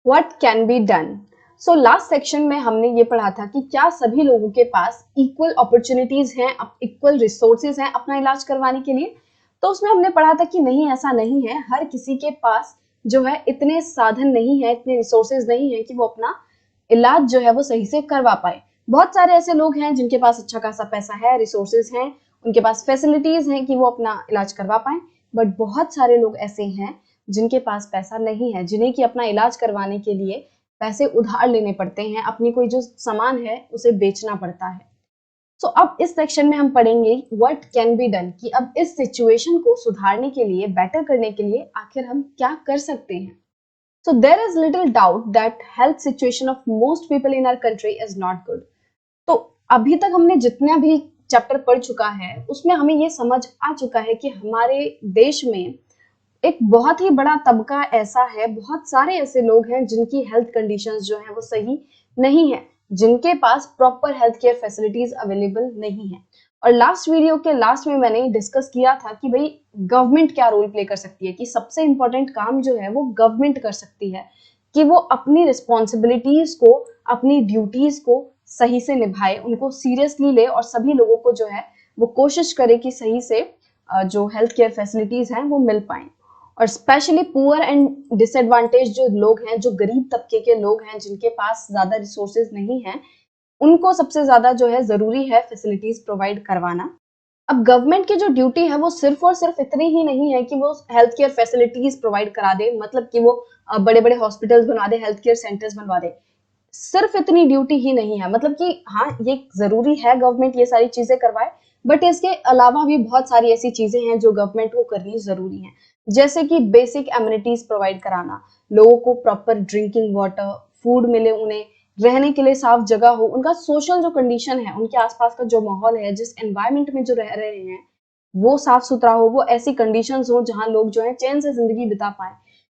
What can be done. So last section में हमने ये पढ़ा था कि क्या सभी लोगों के पास इक्वल अपॉर्चुनिटीज हैं, इक्वल रिसोर्सेज हैं अपना इलाज करवाने के लिए। तो उसमें हमने पढ़ा था कि नहीं, ऐसा नहीं है। हर किसी के पास जो है इतने साधन नहीं है, इतने रिसोर्सेज नहीं है कि वो अपना इलाज जो है वो सही से करवा पाए। बहुत सारे ऐसे लोग हैं जिनके पास अच्छा खासा पैसा है, रिसोर्सेज हैं, उनके पास फैसिलिटीज हैं कि वो अपना इलाज करवा पाए। बट बहुत सारे लोग ऐसे हैं जिनके पास पैसा नहीं है, जिन्हें कि अपना इलाज करवाने के लिए पैसे उधार लेने पड़ते हैं, अपनी कोई जो सामान है उसे बेचना पड़ता है। सो अब इस सेक्शन में हम पढ़ेंगे व्हाट कैन बी डन, कि अब इस सिचुएशन को सुधारने के लिए, बेटर करने के लिए आखिर हम क्या कर सकते हैं। So there is little doubt that health situation of most people in our country is not good. तो अभी तक हमने जितना भी चैप्टर पढ़ चुका है उसमें हमें ये समझ आ चुका है कि हमारे देश में एक बहुत ही बड़ा तबका ऐसा है, बहुत सारे ऐसे लोग हैं जिनकी हेल्थ कंडीशंस जो है वो सही नहीं है, जिनके पास proper health care facilities available नहीं है। और लास्ट वीडियो के लास्ट में मैंने डिस्कस किया था कि भाई गवर्नमेंट क्या रोल प्ले कर सकती है, कि सबसे इंपॉर्टेंट काम जो है वो गवर्नमेंट कर सकती है कि वो अपनी रिस्पॉन्सिबिलिटीज को, अपनी ड्यूटीज को सही से निभाए, उनको सीरियसली ले और सभी लोगों को जो है वो कोशिश करे कि सही से जो हेल्थ केयर फैसिलिटीज हैं वो मिल पाए। और स्पेशली पुअर एंड डिसएडवांटेज जो लोग हैं, जो गरीब तबके के लोग हैं, जिनके पास ज्यादा रिसोर्सेज नहीं है, उनको सबसे ज्यादा जो है जरूरी है फैसिलिटीज प्रोवाइड करवाना। अब गवर्नमेंट की जो ड्यूटी है वो सिर्फ और सिर्फ इतनी ही नहीं है कि वो हेल्थ केयर फैसिलिटीज प्रोवाइड करा दे, मतलब कि वो बड़े बड़े हॉस्पिटल्स बनवा दे, हेल्थ केयर सेंटर्स बनवा दे। सिर्फ इतनी ड्यूटी ही नहीं है, मतलब कि हाँ ये जरूरी है गवर्नमेंट ये सारी चीजें करवाए, बट इसके अलावा भी बहुत सारी ऐसी चीजें हैं जो गवर्नमेंट को करनी जरूरी है। जैसे कि बेसिक एमिनिटीज प्रोवाइड कराना, लोगों को प्रॉपर ड्रिंकिंग वाटर, फूड मिले उन्हें, रहने के लिए साफ जगह हो, उनका सोशल जो कंडीशन है, उनके आसपास का जो माहौल है, जिस एनवायरमेंट में जो रह रहे हैं वो साफ सुथरा हो, वो ऐसी कंडीशंस हो जहां लोग जो है चैन से जिंदगी बिता पाए।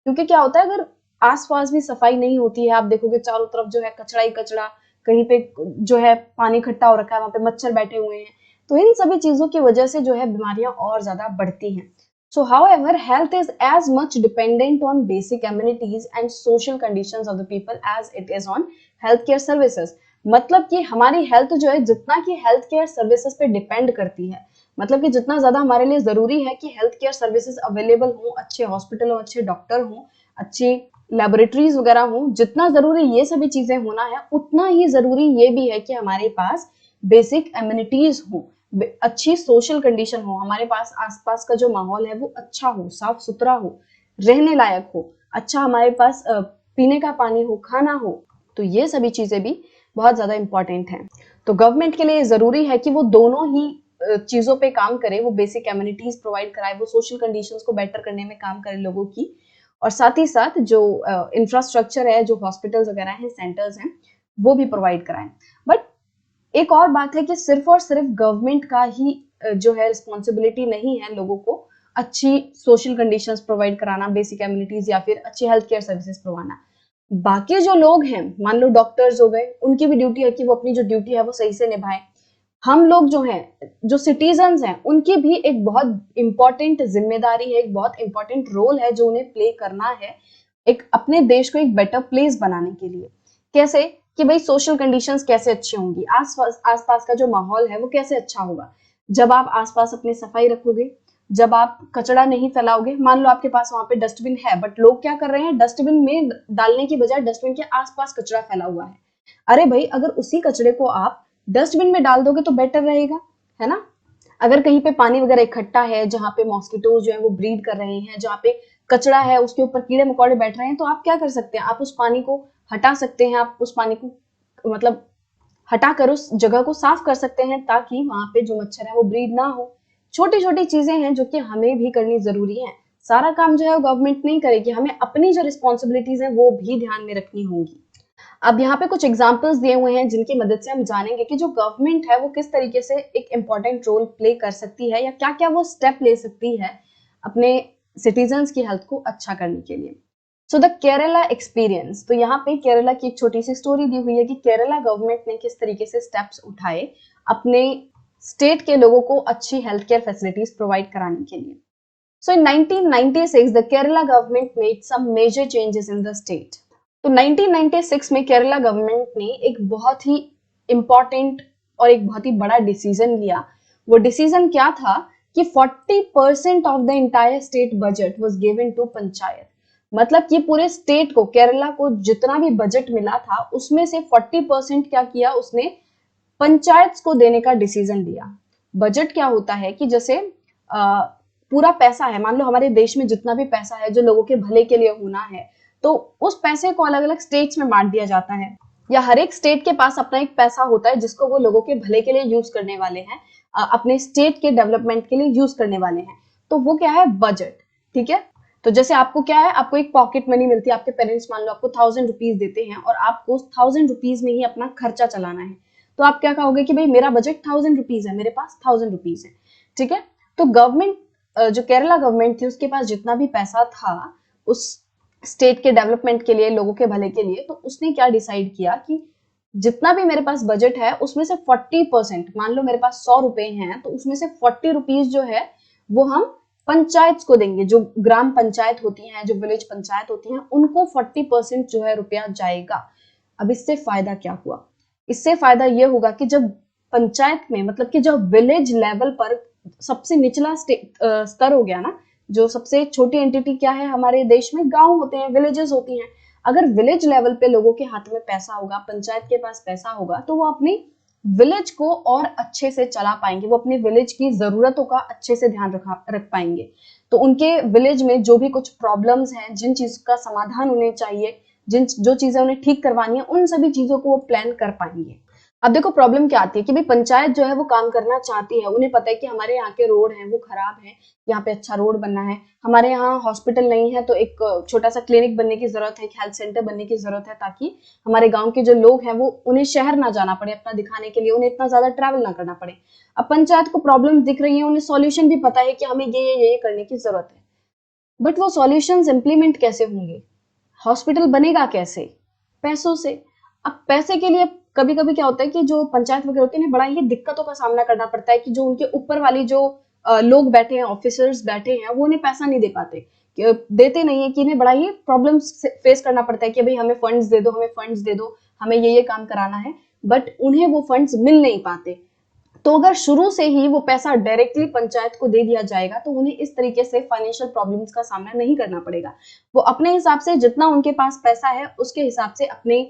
क्योंकि क्या होता है, अगर आसपास भी सफाई नहीं होती है, आप देखोगे चारों तरफ जो है कचरा ही कचरा, कहीं पे जो है पानी इकट्ठा हो रखा है, वहां पे मच्छर बैठे हुए हैं, तो इन सभी चीजों की वजह से जो है बीमारियां और ज्यादा बढ़ती हैं। So, however, health is as much dependent on basic amenities and social conditions of the people as it is on healthcare services. मतलब कि हमारी हेल्थ जो है जितना कि हेल्थ केयर सर्विसेज पे डिपेंड करती है, मतलब कि जितना ज्यादा हमारे लिए जरूरी है कि हेल्थ केयर सर्विसेज अवेलेबल हो, अच्छे हॉस्पिटल हो, अच्छे डॉक्टर हो, अच्छी लेबोरेटरीज वगैरह हो, जितना जरूरी ये सभी चीजें होना है, उतना ही जरूरी ये भी है कि हमारे पास बेसिक एमिनिटीज हो, अच्छी सोशल कंडीशन हो, हमारे पास आसपास का जो माहौल है वो अच्छा हो, साफ सुथरा हो, रहने लायक हो, अच्छा हमारे पास पीने का पानी हो, खाना हो। तो ये सभी चीजें भी बहुत ज्यादा इंपॉर्टेंट हैं। तो गवर्नमेंट के लिए जरूरी है कि वो दोनों ही चीजों पे काम करे, वो बेसिक एमिनिटीज प्रोवाइड कराए, वो सोशल कंडीशंस को बेटर करने में काम करे लोगों की, और साथ ही साथ जो इंफ्रास्ट्रक्चर है, जो हॉस्पिटल्स वगैरह हैं, सेंटर्स हैं, वो भी प्रोवाइड कराएं। बट एक और बात है कि सिर्फ और सिर्फ गवर्नमेंट का ही जो है रिस्पॉन्सिबिलिटी नहीं है लोगों को अच्छी सोशल कंडीशंस प्रोवाइड कराना, बेसिक एमिनिटीज या फिर अच्छी हेल्थ केयर सर्विसेज प्रोवाना। बाकी जो लोग हैं, मान लो डॉक्टर्स हो गए, उनकी भी ड्यूटी है कि वो अपनी जो ड्यूटी है वो सही से निभाएं। हम लोग जो हैं, जो सिटीजन्स हैं, उनकी भी एक बहुत इंपॉर्टेंट जिम्मेदारी है, एक बहुत इंपॉर्टेंट रोल है जो उन्हें प्ले करना है एक अपने देश को एक बेटर प्लेस बनाने के लिए। कैसे? कि भाई सोशल कंडीशंस कैसे अच्छी होंगी, आसपास का जो माहौल है वो कैसे अच्छा होगा। जब आप आसपास अपनी सफाई रखोगे, जब आप कचरा नहीं फैलाओगे, मान लो आपके पास वहां पे डस्टबिन है, बट लोग क्या कर रहे हैं, डस्टबिन में डालने की बजाय डस्टबिन के आसपास कचरा फैला हुआ है। अरे भाई, अगर उसी कचरे को आप डस्टबिन में डाल दोगे तो बेटर रहेगा, है ना। अगर कहीं पे पानी वगैरह इकट्ठा है, जहाँ पे मॉस्किटोज जो है वो ब्रीड कर रहे हैं, जहाँ पे कचरा है उसके ऊपर कीड़े मकोड़े बैठ रहे हैं, तो आप क्या कर सकते हैं, आप उस पानी को हटा सकते हैं, आप उस पानी को मतलब हटाकर उस जगह को साफ कर सकते हैं, ताकि वहां पे जो मच्छर है वो ब्रीड ना हो। छोटी छोटी चीजें हैं जो कि हमें भी करनी जरूरी है। सारा काम जो है वो गवर्नमेंट नहीं करेगी, हमें अपनी जो रिस्पॉन्सिबिलिटीज है वो भी ध्यान में रखनी होगी। अब यहाँ पे कुछ एग्जाम्पल्स दिए हुए हैं जिनकी मदद से हम जानेंगे कि जो गवर्नमेंट है वो किस तरीके से एक इम्पॉर्टेंट रोल प्ले कर सकती है, या क्या क्या वो स्टेप ले सकती है अपने सिटीजन्स की हेल्थ को अच्छा करने के लिए। सो द केरला एक्सपीरियंस, तो यहाँ पे केरला की एक छोटी सी स्टोरी दी हुई है कि केरला गवर्नमेंट ने किस तरीके से स्टेप्स उठाए अपने स्टेट के लोगों को अच्छी हेल्थ केयर फैसिलिटीज प्रोवाइड कराने के लिए। So in 1996, the Kerala government made some major changes in the state. तो 1996 में केरला गवर्नमेंट ने एक बहुत ही इंपॉर्टेंट और एक बहुत ही बड़ा डिसीजन लिया। वो डिसीजन क्या था कि 40% of the entire state budget was given to panchayat. मतलब कि पूरे स्टेट को, केरला को जितना भी बजट मिला था उसमें से 40% क्या किया उसने, पंचायत को देने का डिसीजन लिया। बजट क्या होता है कि जैसे पूरा पैसा है, मान लो हमारे देश में जितना भी पैसा है जो लोगों के भले के लिए होना है, तो उस पैसे को अलग अलग स्टेट्स में बांट दिया जाता है, या हर एक स्टेट के पास अपना एक पैसा होता है जिसको वो लोगों के भले के लिए यूज करने वाले हैं, अपने स्टेट के डेवलपमेंट के लिए यूज करने वाले हैं। तो वो क्या है, बजट। ठीक है, तो जैसे आपको क्या है, आपको एक पॉकेट मनी मिलती है, आपके पेरेंट्स मान लो आपको 1000 रुपीज देते हैं और आपको 1000 रुपीज में ही अपना खर्चा चलाना है, तो आप क्या कहोगे कि भाई मेरा बजट 1000 रुपीज है, मेरे पास 1000 रुपीज है। ठीक है, तो गवर्नमेंट, जो केरला गवर्नमेंट थी उसके पास जितना भी पैसा था उस स्टेट के डेवलपमेंट के लिए, लोगों के भले के लिए, तो उसने क्या डिसाइड किया कि जितना भी मेरे पास बजट है उसमें से 40%, मान लो मेरे पास 100 रुपए हैं तो उसमें से 40 रुपीज जो है वो हम पंचायत को देंगे, जो ग्राम पंचायत होती हैं, जो विलेज पंचायत होती हैं, उनको 40% जो है रुपया जाएगा। अब इससे फायदा क्या हुआ, इससे फायदा ये होगा कि जब पंचायत में, मतलब कि जब विलेज लेवल पर सबसे निचला स्तर हो गया ना, जो सबसे छोटी एंटिटी क्या है हमारे देश में, गांव होते हैं, विलेजेस होती हैं। अगर विलेज लेवल पे लोगों के हाथ में पैसा होगा, पंचायत के पास पैसा होगा, तो वो अपनी विलेज को और अच्छे से चला पाएंगे, वो अपने विलेज की जरूरतों का अच्छे से ध्यान रख पाएंगे। तो उनके विलेज में जो भी कुछ प्रॉब्लम्स हैं, जिन चीज का समाधान उन्हें चाहिए, जो चीजें उन्हें ठीक करवानी है, उन सभी चीजों को वो प्लान कर पाएंगे। अब देखो प्रॉब्लम क्या आती है कि भाई पंचायत जो है वो काम करना चाहती है, उन्हें पता है कि हमारे यहाँ के रोड हैं वो खराब हैं, यहाँ पे अच्छा रोड बनना है, हमारे यहाँ हॉस्पिटल नहीं है तो एक छोटा सा क्लिनिक बनने की जरूरत है, एक हेल्थ सेंटर बनने की जरूरत है, ताकि हमारे गांव के जो लोग हैं वो, उन्हें शहर ना जाना पड़े अपना दिखाने के लिए, उन्हें इतना ज्यादा ट्रैवल ना करना पड़े। अब पंचायत को प्रॉब्लम दिख रही है, उन्हें सॉल्यूशन भी पता है कि हमें ये करने की जरूरत है, बट वो सॉल्यूशंस इंप्लीमेंट कैसे होंगे, हॉस्पिटल बनेगा कैसे, पैसों से। अब पैसे के लिए कभी कभी क्या होता है कि जो पंचायत वगैरह होती है बड़ा ही दिक्कतों का सामना करना पड़ता है, कि जो उनके ऊपर वाली जो लोग बैठे हैं, ऑफिसर्स बैठे हैं, वो उन्हें पैसा नहीं दे पाते, देते नहीं है, कि इन्हें बड़ा ही प्रॉब्लम्स फेस करना पड़ता है कि भाई हमें फंड्स दे दो, हमें फंड्स दे दो, हमें ये काम कराना है, बट उन्हें वो फंड्स मिल नहीं पाते। तो अगर शुरू से ही वो पैसा डायरेक्टली पंचायत को दे दिया जाएगा तो उन्हें इस तरीके से फाइनेंशियल प्रॉब्लम्स का सामना नहीं करना पड़ेगा। वो अपने हिसाब से जितना उनके पास पैसा है उसके हिसाब से अपने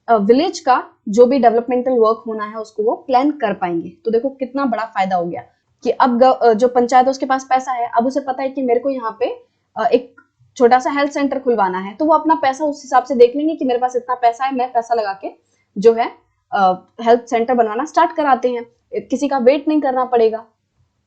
विलेज का जो भी डेवलपमेंटल वर्क होना है उसको वो प्लान कर पाएंगे। तो देखो कितना बड़ा फायदा हो गया कि अब जो पंचायत है उसके पास पैसा है, अब उसे पता है कि मेरे को यहाँ पे एक छोटा सा हेल्थ सेंटर खुलवाना है, तो वो अपना पैसा उस हिसाब से देख लेंगे कि मेरे पास इतना पैसा है, मैं पैसा लगा के जो है हेल्थ सेंटर बनवाना स्टार्ट कराते हैं। किसी का वेट नहीं करना पड़ेगा,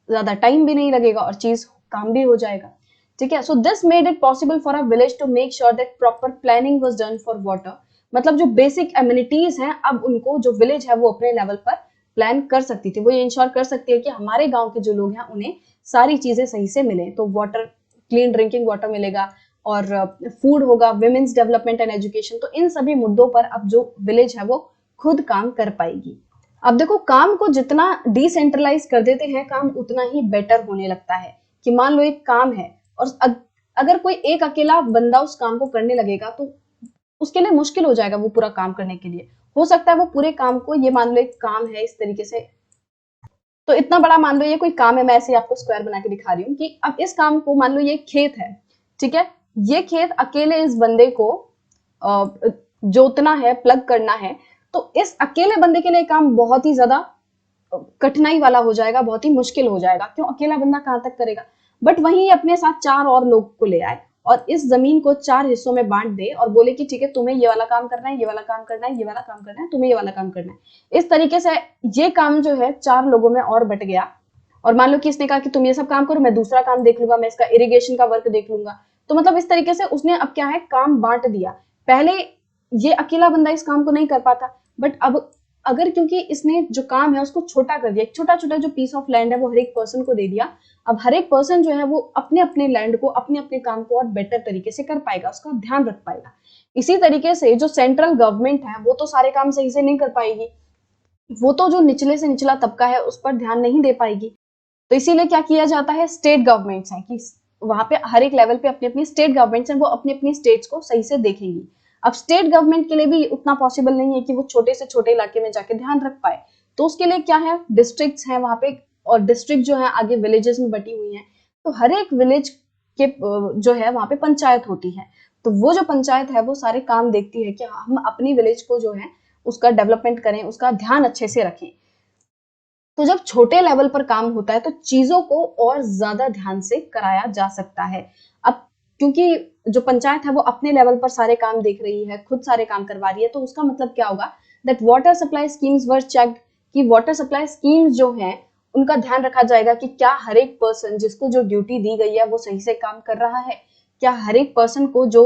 ज्यादा टाइम भी नहीं लगेगा और चीज काम भी हो जाएगा। ठीक है, so this made it possible for a village to make sure that proper planning was done for water. मतलब जो बेसिक एमिनिटीज हैं अब उनको जो विलेज है वो अपने लेवल पर प्लान कर सकती थी, वो ये इंश्योर कर सकती है कि हमारे गांव के जो लोग हैं उन्हें सारी चीजें सही से मिले। तो वाटर, क्लीन ड्रिंकिंग वाटर मिलेगा और फूड होगा, विमेन्स डेवलपमेंट एंड एजुकेशन, तो इन सभी मुद्दों पर अब जो विलेज है वो खुद काम कर पाएगी। अब देखो काम को जितना डिसेंट्रलाइज कर देते हैं काम उतना ही बेटर होने लगता है। कि मान लो एक काम है और अगर कोई एक अकेला बंदा उस काम को करने लगेगा तो उसके लिए मुश्किल हो जाएगा वो पूरा काम करने के लिए। हो सकता है वो पूरे काम को, ये मान लो एक काम है इस तरीके से, तो इतना बड़ा मान लो ये कोई काम है, मैं ऐसे आपको स्क्वायर बना के दिखा रही हूँ कि अब इस काम को, मान लो ये खेत है, ठीक है, ये खेत अकेले इस बंदे को जोतना है, प्लग करना है, तो इस अकेले बंदे के लिए काम बहुत ही ज्यादा कठिनाई वाला हो जाएगा, बहुत ही मुश्किल हो जाएगा। क्यों, अकेला बंदा कहां तक करेगा। बट वहीं अपने साथ 4 और लोग को ले आए और इस जमीन को 4 हिस्सों में बांट दे और बोले कि ठीक है तुम्हें ये वाला काम करना है, ये वाला काम करना है, ये वाला काम करना है, तुम्हें ये वाला काम करना है। इस तरीके से ये काम जो है 4 लोगों में और बट गया। और मान लो कि इसने कहा कि तुम ये सब काम करो, मैं दूसरा काम देख लूंगा, मैं इसका इरिगेशन का वर्क देख लूंगा। तो मतलब इस तरीके से उसने अब क्या है, काम बांट दिया। पहले ये अकेला बंदा इस काम को नहीं कर पाता, बट अब अगर क्योंकि इसने जो काम है उसको छोटा कर दिया, छोटा छोटा जो पीस ऑफ लैंड है वो हर एक पर्सन को दे दिया। अब हर एक पर्सन जो है वो अपने अपने लैंड को, अपने अपने काम को और बेटर तरीके से कर पाएगा, उसका ध्यान रख पाएगा। इसी तरीके से जो सेंट्रल गवर्नमेंट है वो तो सारे काम सही से नहीं कर पाएगी, वो तो जो निचले से निचला तबका है उस पर ध्यान नहीं दे पाएगी। तो इसीलिए क्या किया जाता है, स्टेट गवर्नमेंट्स हैं कि वहां पे हर एक लेवल पे अपनी अपनी स्टेट गवर्नमेंट्स हैं, वो अपनी अपनी स्टेट्स को सही से देखेंगी। अब स्टेट गवर्नमेंट के लिए भी उतना पॉसिबल नहीं है कि वो छोटे से छोटे इलाके में जाके ध्यान रख पाए, तो उसके लिए क्या है, डिस्ट्रिक्ट्स हैं वहां पे, और डिस्ट्रिक्ट जो है आगे विलेजेस में बटी हुई हैं, तो हर एक विलेज के जो है वहां पे पंचायत होती है। तो वो जो पंचायत है वो सारे काम देखती है कि हम अपनी विलेज को जो है उसका डेवलपमेंट करें, उसका ध्यान अच्छे से रखें। तो जब छोटे लेवल पर काम होता है तो चीजों को और ज्यादा ध्यान से कराया जा सकता है। अब क्योंकि जो पंचायत है वो अपने लेवल पर सारे काम देख रही है, खुद सारे काम करवा रही है, तो उसका मतलब क्या होगा, that water supply schemes were checked, कि वाटर सप्लाई स्कीम्स जो हैं उनका ध्यान रखा जाएगा कि क्या हर एक पर्सन जिसको जो ड्यूटी दी गई है वो सही से काम कर रहा है, क्या हर एक पर्सन को जो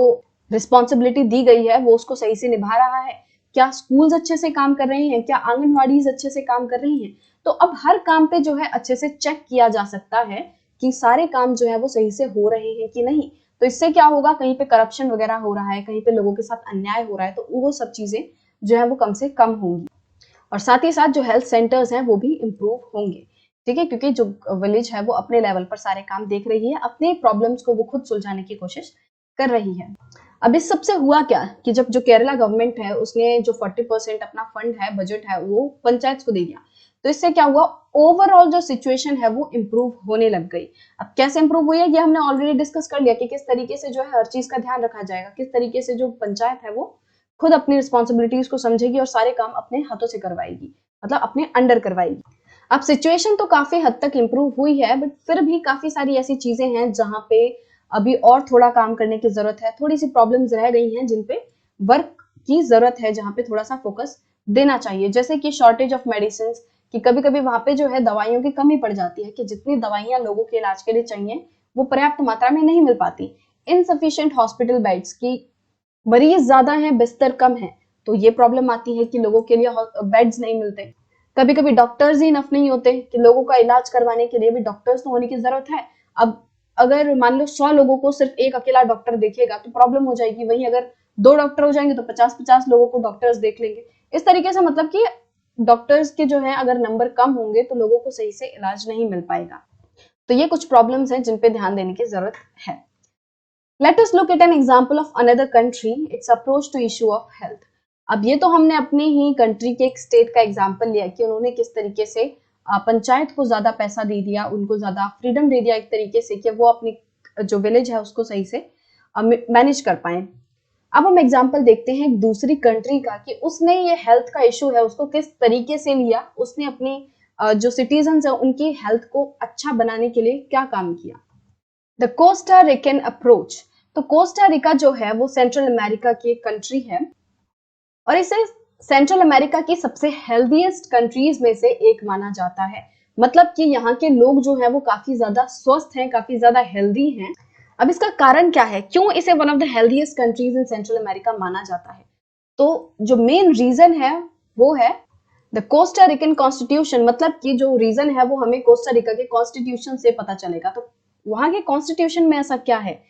रिस्पॉन्सिबिलिटी दी गई है वो उसको सही से निभा रहा है, क्या स्कूल्स अच्छे से काम कर रहे हैं, क्या आंगनवाड़ीज अच्छे से काम कर रही हैं। तो अब हर काम पे जो है अच्छे से चेक किया जा सकता है कि सारे काम जो है वो सही से हो रहे हैं कि नहीं। तो इससे क्या होगा, कहीं पे करप्शन वगैरह हो रहा है, कहीं पे लोगों के साथ अन्याय हो रहा है, तो वो सब चीजें जो है वो कम से कम होंगी। और साथ ही साथ जो हेल्थ सेंटर्स हैं वो भी इम्प्रूव होंगे, ठीक है, क्योंकि जो विलेज है वो अपने लेवल पर सारे काम देख रही है, अपने प्रॉब्लम्स को वो खुद सुलझाने की कोशिश कर रही है। अब इस सबसे हुआ क्या कि जब जो केरला गवर्नमेंट है उसने जो 40% अपना फंड है, बजट है, वो पंचायत को दे दिया, तो इससे क्या हुआ, ओवरऑल जो सिचुएशन है वो इम्प्रूव होने लग गई। अब कैसे इम्प्रूव हुई है ये हमने ऑलरेडी डिस्कस कर लिया कि किस तरीके से जो है हर चीज का ध्यान रखा जाएगा, किस तरीके से जो पंचायत है वो खुद अपनी रिस्पॉन्सिबिलिटीज को समझेगी और सारे काम अपने हाथों से करवाएगी, मतलब अपने अंडर करवाएगी। अब सिचुएशन तो काफी हद तक इम्प्रूव हुई है, बट फिर भी काफी सारी ऐसी चीजें हैं जहां पे अभी और थोड़ा काम करने की जरूरत है, थोड़ी सी प्रॉब्लम्स रह गई हैं जिन पे वर्क की जरूरत है, जहां पे थोड़ा सा फोकस देना चाहिए। जैसे कि शॉर्टेज ऑफ मेडिसिन, कि कभी कभी वहां पे जो है दवाइयों की कमी पड़ जाती है, कि जितनी दवाइयां लोगों के इलाज के लिए चाहिए वो पर्याप्त मात्रा में नहीं मिल पाती। इनसफिशिएंट हॉस्पिटल बेड्स, की मरीज ज्यादा हैं बिस्तर कम है, तो ये प्रॉब्लम आती है कि लोगों के लिए बेड्स नहीं मिलते। कभी कभी डॉक्टर्स ही इनफ नहीं होते कि लोगों का इलाज करवाने के लिए भी डॉक्टर्स तो होने की जरूरत है। अब अगर मान लो 100 लोगों को सिर्फ एक अकेला डॉक्टर देखेगा तो प्रॉब्लम हो जाएगी, वहीं अगर 2 डॉक्टर हो जाएंगे तो 50-50 लोगों को डॉक्टर्स देख लेंगे। इस तरीके से मतलब कि डॉक्टर्स के जो है अगर नंबर कम होंगे तो लोगों को सही से इलाज नहीं मिल पाएगा। तो ये कुछ प्रॉब्लम्स हैं जिन पे ध्यान देने की जरूरत है। Let us look at an example of another country, its approach to issue of health. अब ये तो हमने अपनी ही कंट्री के एक स्टेट का एग्जाम्पल लिया कि उन्होंने किस तरीके से पंचायत को ज्यादा पैसा दे दिया, उनको ज्यादा फ्रीडम दे दिया एक तरीके से कि वो अपनी जो विलेज है उसको सही से मैनेज कर पाए। अब हम एग्जाम्पल देखते हैं एक दूसरी कंट्री का कि उसने ये हेल्थ का इशू है उसको किस तरीके से लिया, उसने अपनी जो सिटीजन है उनकी हेल्थ को अच्छा बनाने के लिए क्या काम किया। द कोस्टा रिकन अप्रोच, तो कोस्टा रिका जो है वो सेंट्रल अमेरिका की एक कंट्री है और इसे सेंट्रल अमेरिका की सबसे हेल्दीएस्ट कंट्रीज में से एक माना जाता है। मतलब कि यहाँ के लोग जो हैं वो काफी ज्यादा स्वस्थ हैं, काफी ज्यादा हेल्दी हैं। अब इसका कारण क्या है, क्यों इसे one of the healthiest countries in central America माना जाता है? तो जो मेन रीजन है वो है द कोस्टा रिकन कॉन्स्टिट्यूशन, मतलब कि जो रीजन है वो हमें कोस्टा रिका के कॉन्स्टिट्यूशन से पता चलेगा। तो वहां के कॉन्स्टिट्यूशन में ऐसा क्या है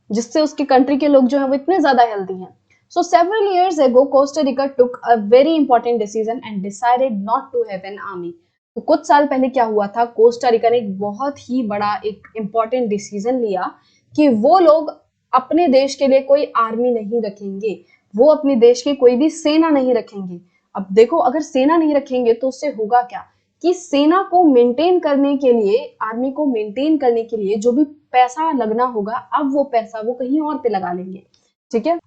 जिससे उसकी कंट्री के लोग जो है वो इतने ज्यादा हेल्दी हैं। So several years ago Costa Rica took a very important decision and decided not to have an army. तो कुछ साल पहले क्या हुआ था, कोस्टा रिका ने एक बहुत ही बड़ा एक इंपॉर्टेंट डिसीजन लिया कि वो लोग अपने देश के लिए कोई आर्मी नहीं रखेंगे, वो अपने देश की कोई भी सेना नहीं रखेंगे। अब देखो अगर सेना नहीं रखेंगे तो उससे होगा क्या कि सेना को मेंटेन करने के लिए, आर्मी को मेंटेन करने के लिए जो भी पैसा लगना होगा, अब वो पैसा वो कहीं और पे लगा लेंगे, ठीक है,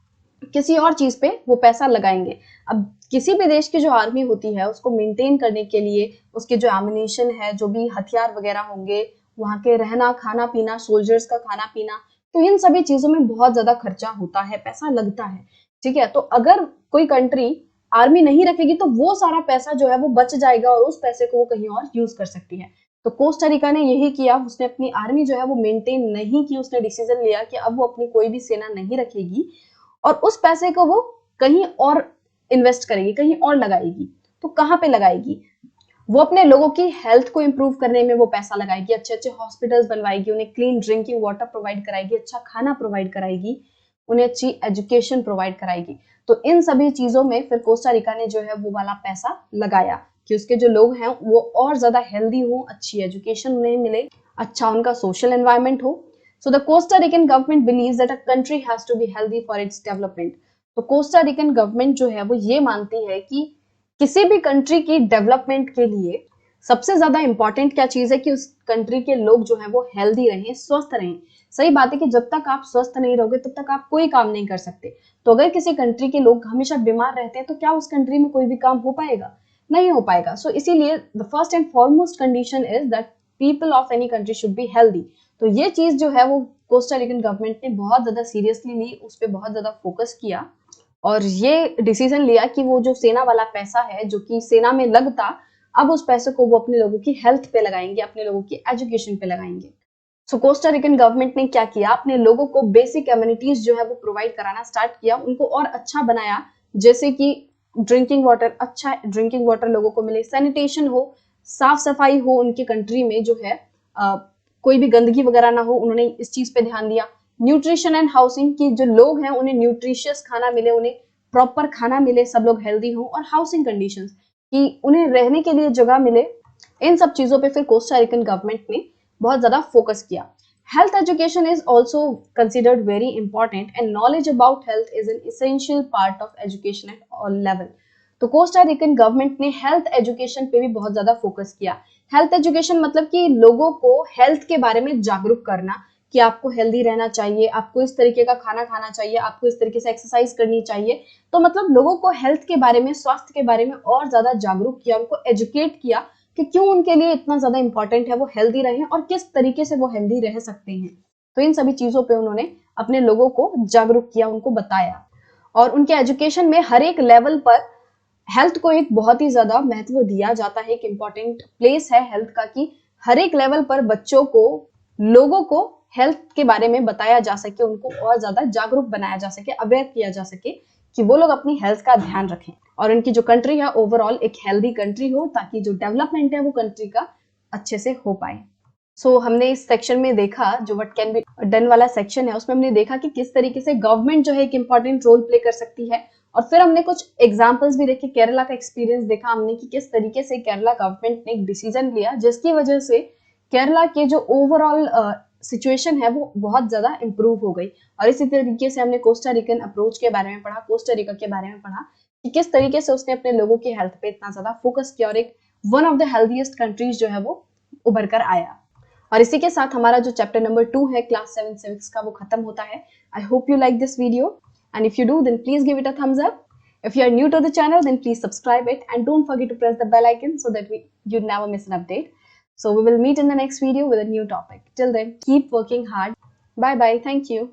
किसी और चीज पे वो पैसा लगाएंगे। अब किसी भी देश की जो आर्मी होती है उसको मेंटेन करने के लिए उसके जो एमिनेशन है, जो भी हथियार वगैरह होंगे, वहां के रहना खाना पीना, सोल्जर्स का खाना पीना, तो इन सभी चीजों में बहुत ज्यादा खर्चा होता है, पैसा लगता है, ठीक है। तो अगर कोई कंट्री आर्मी नहीं रखेगी तो वो सारा पैसा जो है वो बच जाएगा और उस पैसे को वो कहीं और यूज कर सकती है। तो कोस्टा रिका ने यही किया, उसने अपनी आर्मी जो है वो मेंटेन नहीं की, उसने डिसीजन लिया कि अब वो अपनी कोई भी सेना नहीं रखेगी और उस पैसे को वो कहीं और इन्वेस्ट करेगी, कहीं और लगाएगी। तो कहाँ पे लगाएगी, वो अपने लोगों की हेल्थ को इंप्रूव करने में वो पैसा लगाएगी, अच्छे अच्छे हॉस्पिटल्स बनवाएगी, उन्हें क्लीन ड्रिंकिंग वाटर प्रोवाइड कराएगी, अच्छा खाना प्रोवाइड कराएगी, उन्हें अच्छी एजुकेशन प्रोवाइड कराएगी। तो इन सभी चीजों में फिर कोस्टा रिका ने जो है वो वाला पैसा लगाया कि उसके जो लोग हैं वो और ज्यादा हेल्दी हो, अच्छी एजुकेशन उन्हें मिले, अच्छा उनका सोशल एनवायरनमेंट हो। So the Costa Rican government believes that a country has to be healthy for its development. तो कोस्टा रिकन गवर्नमेंट जो है वो ये मानती है कि किसी भी कंट्री की डेवलपमेंट के लिए सबसे ज्यादा इंपॉर्टेंट क्या चीज है कि उस कंट्री के लोग जो है वो हेल्दी रहें, स्वस्थ रहें। सही बात है कि जब तक आप स्वस्थ नहीं रहोगे तब तक आप कोई काम नहीं कर सकते। तो अगर किसी कंट्री के लोग हमेशा बीमार रहते हैं तो क्या उस कंट्री में कोई भी काम हो पाएगा? नहीं हो पाएगा। सो इसीलिए the first and foremost condition is that people of any country should be healthy. तो ये चीज जो है वो कोस्टा रिकन गवर्नमेंट ने बहुत ज्यादा सीरियसली ली, उस पर बहुत ज्यादा फोकस किया और ये डिसीजन लिया कि वो जो सेना वाला पैसा है जो कि सेना में लगता, अब उस पैसे को वो अपने लोगों की हेल्थ पे लगाएंगे, अपने लोगों की एजुकेशन पे लगाएंगे। सो कोस्टा रिकन गवर्नमेंट ने क्या किया, अपने लोगों को बेसिक एमिनिटीज जो है वो प्रोवाइड कराना स्टार्ट किया, उनको और अच्छा बनाया, जैसे कि ड्रिंकिंग वाटर, अच्छा ड्रिंकिंग वाटर लोगों को मिले, सैनिटेशन हो, साफ सफाई हो उनके कंट्री में जो है, कोई भी गंदगी वगैरह ना हो, उन्होंने इस चीज पे ध्यान दिया। न्यूट्रिशन एंड हाउसिंग की जो लोग हैं उन्हें न्यूट्रिशियस खाना मिले, उन्हें प्रॉपर खाना मिले, सब लोग हेल्दी हो, और हाउसिंग कंडीशंस कि उन्हें रहने के लिए जगह मिले। इन सब चीजों पे फिर कोस्टा रिकन गवर्नमेंट ने बहुत ज्यादा फोकस किया। Health education is also considered very important and knowledge about health is an essential part of education at all level. तो कोस्टा रिकन गवर्नमेंट ने हेल्थ एजुकेशन पे भी बहुत ज्यादा फोकस किया। हेल्थ एजुकेशन मतलब कि लोगों को हेल्थ के बारे में जागरूक करना कि आपको हेल्दी रहना चाहिए, आपको इस तरीके का खाना खाना चाहिए, आपको इस तरीके से एक्सरसाइज करनी चाहिए। तो मतलब लोगों को हेल्थ के बारे में, स्वास्थ्य के बारे में और ज्यादा जागरूक किया, उनको एजुकेट किया कि क्यों उनके लिए इतना ज्यादा इंपॉर्टेंट है वो हेल्दी रहें और किस तरीके से वो हेल्दी रह सकते हैं। तो इन सभी चीजों पे उन्होंने अपने लोगों को जागरूक किया, उनको बताया। और उनके एजुकेशन में हर एक लेवल पर हेल्थ को एक बहुत ही ज्यादा महत्व दिया जाता है, एक इम्पॉर्टेंट प्लेस है हेल्थ का, कि हर एक लेवल पर बच्चों को, लोगों को हेल्थ के बारे में बताया जा सके, उनको और ज्यादा जागरूक बनाया जा सके, अवेयर किया जा सके कि वो लोग अपनी हेल्थ का ध्यान रखें और उनकी जो कंट्री है ओवरऑल एक हेल्दी कंट्री हो, ताकि जो डेवलपमेंट है वो कंट्री का अच्छे से हो पाए। सो हमने इस सेक्शन में देखा, जो व्हाट कैन बी डन वाला सेक्शन है, उसमें हमने देखा कि किस तरीके से गवर्नमेंट जो है एक इंपॉर्टेंट रोल प्ले कर सकती है। और फिर हमने कुछ एग्जांपल्स भी देखे, केरला का एक्सपीरियंस देखा हमने कि किस तरीके से केरला गवर्नमेंट ने एक डिसीजन लिया जिसकी वजह से केरला के जो ओवरऑल सिचुएशन है वो बहुत ज्यादा इंप्रूव हो गई। और इसी तरीके से हमने कोस्टा रिकन अप्रोच के बारे में पढ़ा, कोस्टा रिका के बारे में पढ़ा कि किस तरीके से उसने अपने लोगों की हेल्थ पे इतना ज्यादा फोकस किया और एक one of the healthiest countries जो है वो उभर कर आया। और इसी के साथ हमारा जो चैप्टर नंबर 2 है क्लास 7 सिविक्स का वो खत्म होता है। I hope you like this video and if you do then please give it a thumbs up. If you are new to the channel then please subscribe it and don't forget to press the bell icon so that you never miss an update. So we will meet in the next video with a new topic. Till then keep working hard. Bye bye. Thank you.